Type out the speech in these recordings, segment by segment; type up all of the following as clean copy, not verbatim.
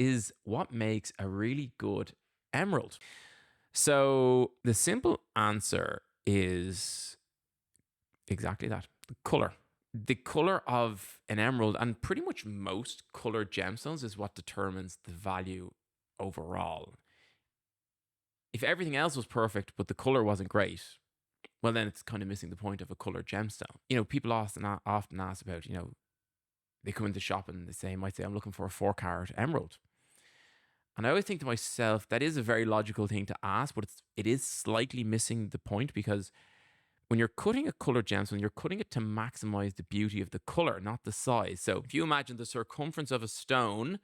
is what makes a really good emerald. So the simple answer is exactly that, the color. The color of an emerald, and pretty much most colored gemstones, is what determines the value overall. If everything else was perfect, but the color wasn't great, well, then it's kind of missing the point of a colored gemstone. People often ask about, they come into the shop and might say, I'm looking for a 4-carat emerald. And I always think to myself, that is a very logical thing to ask, but it is slightly missing the point, because when you're cutting a colored gemstone, you're cutting it to maximize the beauty of the color, not the size. So if you imagine the circumference of a stone,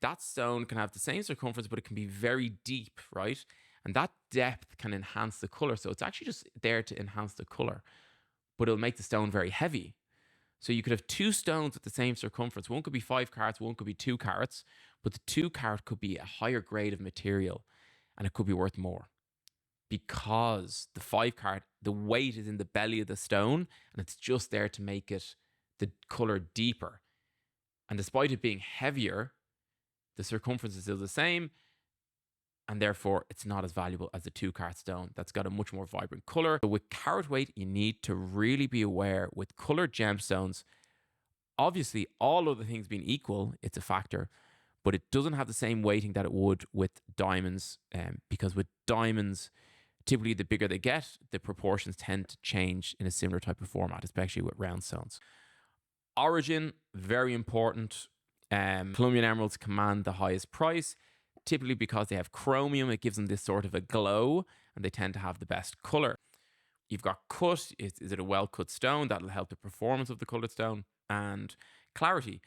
that stone can have the same circumference, but it can be very deep, right? And that depth can enhance the color. So it's actually just there to enhance the color, but it'll make the stone very heavy. So you could have 2 stones with the same circumference. One could be 5 carats, one could be 2 carats, but the 2 carat could be a higher grade of material and it could be worth more, because the 5 carat, the weight is in the belly of the stone and it's just there to make it the color deeper. And despite it being heavier, the circumference is still the same, and therefore it's not as valuable as the 2-carat stone that's got a much more vibrant color. So with carat weight, you need to really be aware with colored gemstones. Obviously, all other things being equal, it's a factor, but it doesn't have the same weighting that it would with diamonds, because with diamonds, typically the bigger they get, the proportions tend to change in a similar type of format, especially with round stones. Origin, very important. Colombian emeralds command the highest price, typically because they have chromium. It gives them this sort of a glow, and they tend to have the best color. You've got cut. Is it a well-cut stone? That'll help the performance of the colored stone. And clarity.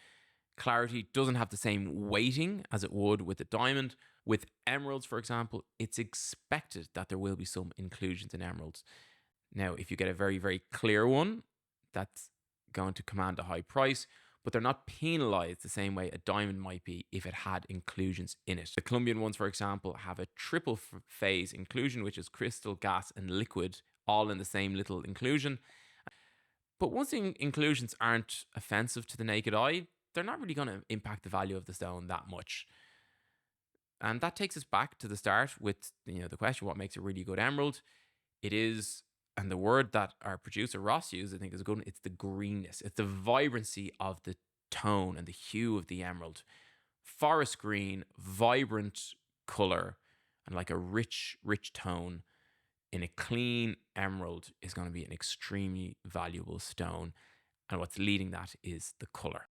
Clarity doesn't have the same weighting as it would with a diamond. With emeralds, for example, it's expected that there will be some inclusions in emeralds. Now, if you get a very, very clear one, that's going to command a high price, but they're not penalized the same way a diamond might be if it had inclusions in it. The Colombian ones, for example, have a triple phase inclusion, which is crystal, gas, and liquid, all in the same little inclusion. But once the inclusions aren't offensive to the naked eye, they're not really going to impact the value of the stone that much. And that takes us back to the start with the question, what makes a really good emerald? It is, and the word that our producer Ross used, I think, is a good one. It's the greenness. It's the vibrancy of the tone and the hue of the emerald. Forest green, vibrant color, and like a rich, rich tone in a clean emerald is going to be an extremely valuable stone. And what's leading that is the color.